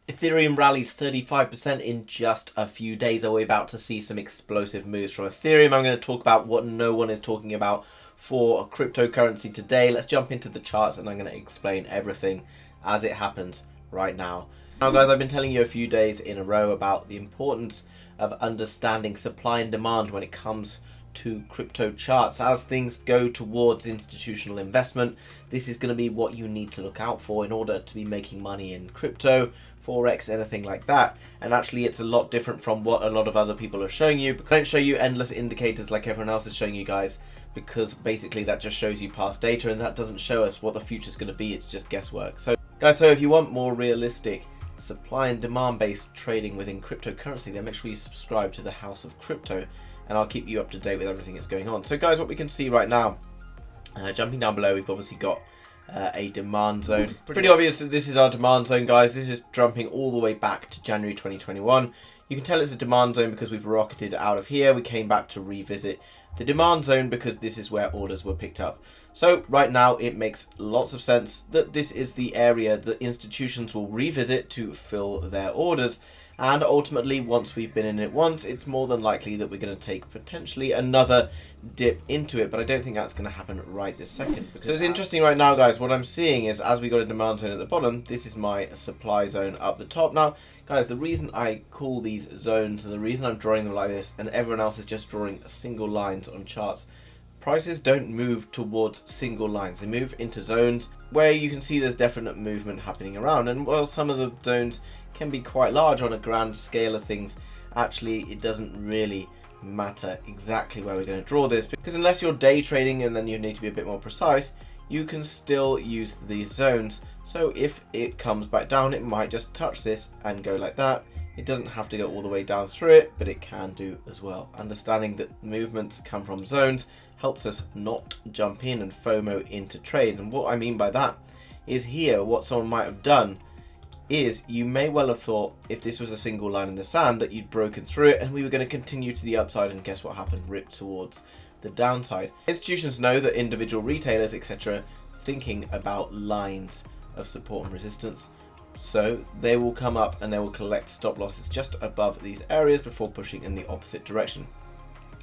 Ethereum rallies 35% in just a few days. Are we about to see some explosive moves from Ethereum? I'm going to talk about what no one is talking about for a cryptocurrency today. Let's jump into the charts and I'm going to explain everything as it happens right now. Now guys, I've been telling you a few days in a row about the importance of understanding supply and demand when it comes to crypto charts. As things go towards institutional investment, this is going to be what you need to look out for in order to be making money in crypto, forex, anything like that. And actually it's a lot different from what a lot of other people are showing you. But don't show you endless indicators like everyone else is showing you guys, because basically that just shows you past data and that doesn't show us what the future is going to be. It's just guesswork. So guys, so if you want more realistic supply and demand based trading within cryptocurrency, then make sure you subscribe to the House of Crypto and I'll keep you up to date with everything that's going on. So guys, what we can see right now, jumping down below, we've obviously got a demand zone. Pretty obvious that this is our demand zone, guys. This is jumping all the way back to January 2021. You can tell it's a demand zone because we've rocketed out of here. We came back to revisit the demand zone because this is where orders were picked up. So right now it makes lots of sense that this is the area that institutions will revisit to fill their orders. And ultimately, once we've been in it once, it's more than likely that we're going to take potentially another dip into it. But I don't think that's going to happen right this second. So it's interesting right now, guys. What I'm seeing is, as we got a demand zone at the bottom, this is my supply zone up the top. Now, guys, the reason I call these zones and the reason I'm drawing them like this and everyone else is just drawing single lines on charts, prices don't move towards single lines. They move into zones where you can see there's definite movement happening around. And while some of the zones can be quite large on a grand scale of things, actually it doesn't really matter exactly where we're going to draw this, because unless you're day trading and then you need to be a bit more precise, you can still use these zones. So if it comes back down, it might just touch this and go like that. It doesn't have to go all the way down through it, but it can do as well. Understanding that movements come from zones helps us not jump in and FOMO into trades. And what I mean by that is, here what someone might have done is, you may well have thought if this was a single line in the sand that you'd broken through it and we were going to continue to the upside, and guess what happened? Ripped towards the downside. Institutions know that individual retailers, etc., thinking about lines of support and resistance, so they will come up and they will collect stop losses just above these areas before pushing in the opposite direction.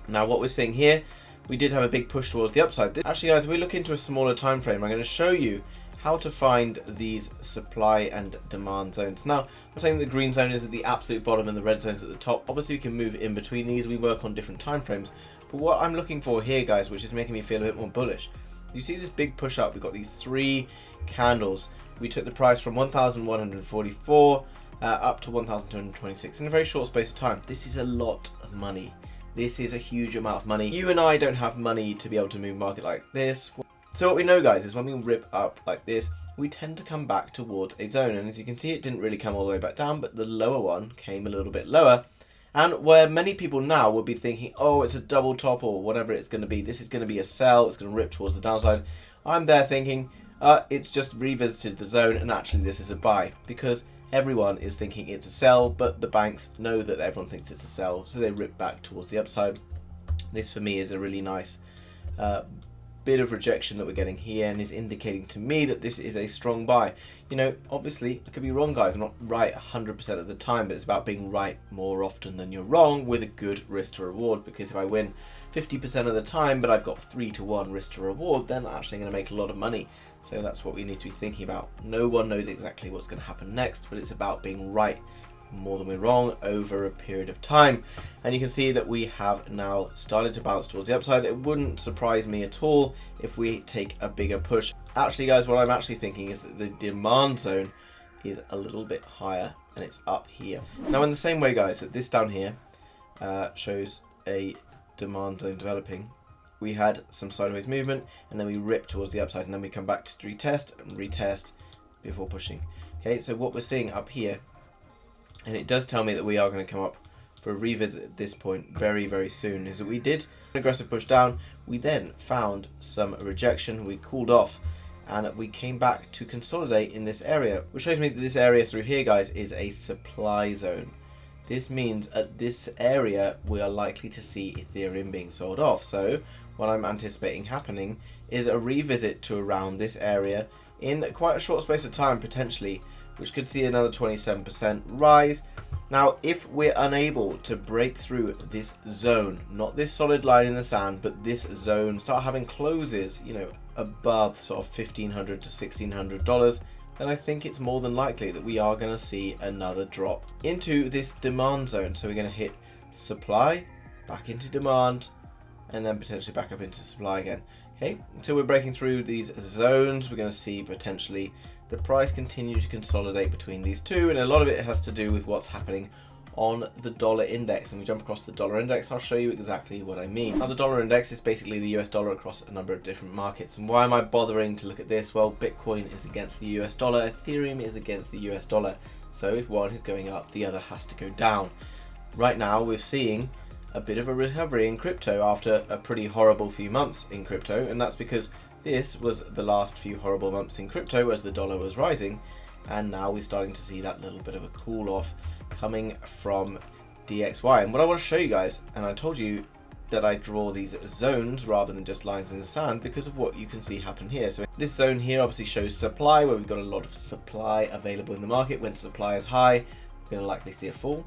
Now what we're seeing here, we did have a big push towards the upside. Actually guys, if we look into a smaller time frame, I'm going to show you how to find these supply and demand zones. Now, I'm saying the green zone is at the absolute bottom and the red zone's at the top. Obviously, we can move in between these. We work on different time frames. But what I'm looking for here, guys, which is making me feel a bit more bullish, you see this big push up. We've got these three candles. We took the price from 1,144 up to 1,226 in a very short space of time. This is a lot of money. This is a huge amount of money. You and I don't have money to be able to move market like this. So what we know, guys, is when we rip up like this, we tend to come back towards a zone. And as you can see, it didn't really come all the way back down, but the lower one came a little bit lower. And where many people now would be thinking, oh, it's a double top or whatever it's going to be. This is going to be a sell. It's going to rip towards the downside. I'm there thinking, it's just revisited the zone and actually this is a buy, because everyone is thinking it's a sell, but the banks know that everyone thinks it's a sell. So they rip back towards the upside. This for me is a really nice bit of rejection that we're getting here, and is indicating to me that this is a strong buy. You know, obviously I could be wrong, guys. I'm not right 100% of the time, but it's about being right more often than you're wrong with a good risk to reward. Because if I win 50% of the time, but I've got 3-to-1 risk to reward, then I'm actually going to make a lot of money. So that's what we need to be thinking about. No one knows exactly what's going to happen next, but it's about being right more than we're wrong over a period of time. And you can see that we have now started to bounce towards the upside. It wouldn't surprise me at all if we take a bigger push. Actually, guys, what I'm actually thinking is that the demand zone is a little bit higher and it's up here. Now, in the same way, guys, that this down here shows a demand zone developing, we had some sideways movement and then we ripped towards the upside, and then we come back to retest and retest before pushing. Okay, so what we're seeing up here, and it does tell me that we are going to come up for a revisit at this point very, very soon, is that we did an aggressive push down. We then found some rejection. We cooled off and we came back to consolidate in this area, which shows me that this area through here, guys, is a supply zone. This means at this area, we are likely to see Ethereum being sold off. So what I'm anticipating happening is a revisit to around this area in quite a short space of time, potentially, which could see another 27% rise. Now, if we're unable to break through this zone, not this solid line in the sand, but this zone, start having closes, you know, above sort of $1,500 to $1,600, then I think it's more than likely that we are going to see another drop into this demand zone. So we're going to hit supply, back into demand, and then potentially back up into supply again. Okay, until we're breaking through these zones, we're going to see potentially the price continue to consolidate between these two, and a lot of it has to do with what's happening on the dollar index. And we jump across the dollar index, I'll show you exactly what I mean. Now, the dollar index is basically the US dollar across a number of different markets. And why am I bothering to look at this? Well, Bitcoin is against the US dollar, Ethereum is against the US dollar. So if one is going up, the other has to go down. Right now, we're seeing a bit of a recovery in crypto after a pretty horrible few months in crypto, and that's because this was the last few horrible months in crypto as the dollar was rising, and now we're starting to see that little bit of a cool off coming from DXY. And what I want to show you guys, and I told you that I draw these zones rather than just lines in the sand because of what you can see happen here. So this zone here obviously shows supply, where we've got a lot of supply available in the market. When supply is high, we're going to likely see a fall.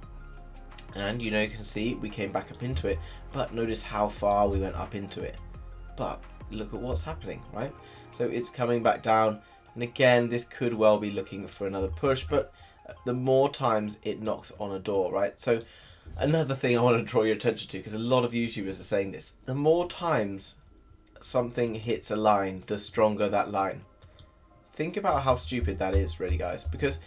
And you know, you can see we came back up into it, but notice how far we went up into it. But look at what's happening, right? So it's coming back down, and again, this could well be looking for another push, but the more times it knocks on a door, right? So another thing I want to draw your attention to, because a lot of YouTubers are saying this, the more times something hits a line, the stronger that line. Think about how stupid that is, really, guys, because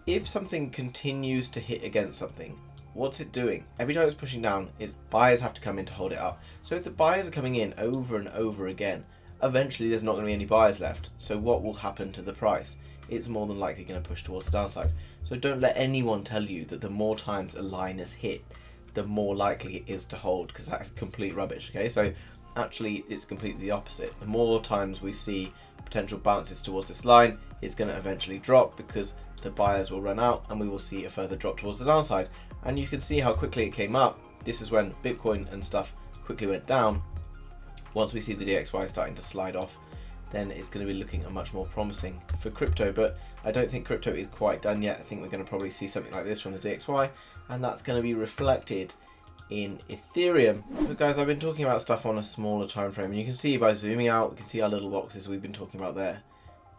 if something continues to hit against something, what's it doing? Every time it's pushing down, its buyers have to come in to hold it up. So if the buyers are coming in over and over again, eventually there's not going to be any buyers left. So what will happen to the price? It's more than likely going to push towards the downside. So don't let anyone tell you that the more times a line is hit, the more likely it is to hold, because that's complete rubbish. Okay, so actually it's completely the opposite. The more times we see potential bounces towards this line, it's going to eventually drop because the buyers will run out, and we will see a further drop towards the downside. And you can see how quickly it came up. This is when Bitcoin and stuff quickly went down. Once we see the DXY starting to slide off, then it's going to be looking much more promising for crypto. But I don't think crypto is quite done yet. I think we're going to probably see something like this from the DXY, and that's going to be reflected in Ethereum. So guys, I've been talking about stuff on a smaller time frame, and you can see by zooming out, we can see our little boxes we've been talking about there.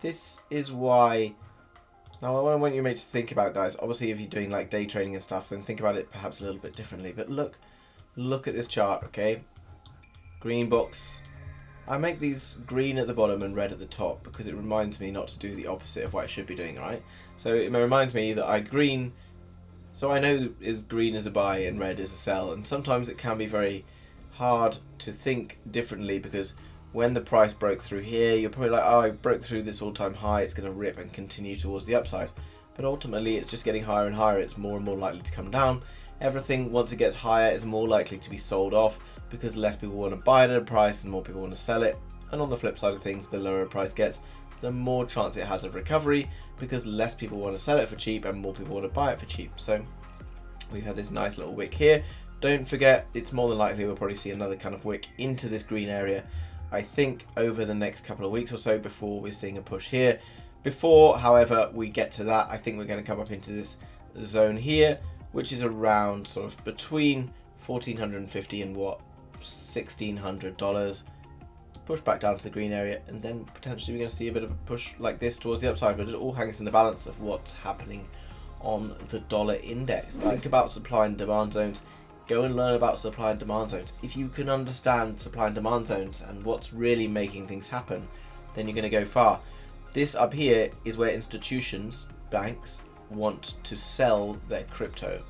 This is why. Now, what I want you to think about, guys, obviously if you're doing like day trading and stuff, then think about it perhaps a little bit differently. But look at this chart, okay? Green box. I make these green at the bottom and red at the top because it reminds me not to do the opposite of what I should be doing, right? So it reminds me that so I know is green is a buy and red is a sell, and sometimes it can be very hard to think differently because when the price broke through here, you're probably like, oh, I broke through this all-time high, it's going to rip and continue towards the upside. But ultimately, it's just getting higher and higher. It's more and more likely to come down. Everything, once it gets higher, is more likely to be sold off because less people want to buy it at a price and more people want to sell it. And on the flip side of things, the lower a price gets, the more chance it has of recovery because less people want to sell it for cheap and more people want to buy it for cheap. So we've had this nice little wick here. Don't forget, it's more than likely we'll probably see another kind of wick into this green area, I think, over the next couple of weeks or so before we're seeing a push here. Before, however, we get to that, I think we're going to come up into this zone here, which is around sort of between $1,450 and $1,600. Push back down to the green area, and then potentially we're going to see a bit of a push like this towards the upside, but it all hangs in the balance of what's happening on the dollar index. Think about supply and demand zones. Go and learn about supply and demand zones. If you can understand supply and demand zones and what's really making things happen, then you're going to go far. This up here is where institutions, banks, want to sell their crypto.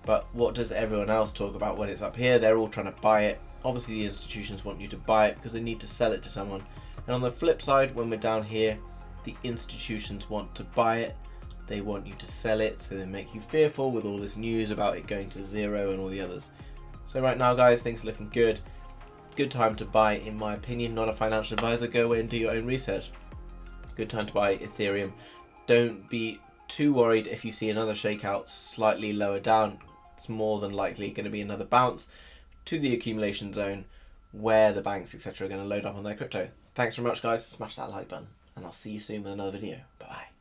But what does everyone else talk about when it's up here? They're all trying to buy it. Obviously the institutions want you to buy it because they need to sell it to someone. And on the flip side, when we're down here, the institutions want to buy it. They want you to sell it, so they make you fearful with all this news about it going to zero and all the others. So right now, guys, things are looking good. Good time to buy, in my opinion. Not a financial advisor. Go away and do your own research. Good time to buy Ethereum. Don't be too worried if you see another shakeout slightly lower down. It's more than likely going to be another bounce to the accumulation zone where the banks, etc., are going to load up on their crypto. Thanks very much, guys. Smash that like button, and I'll see you soon with another video. Bye-bye.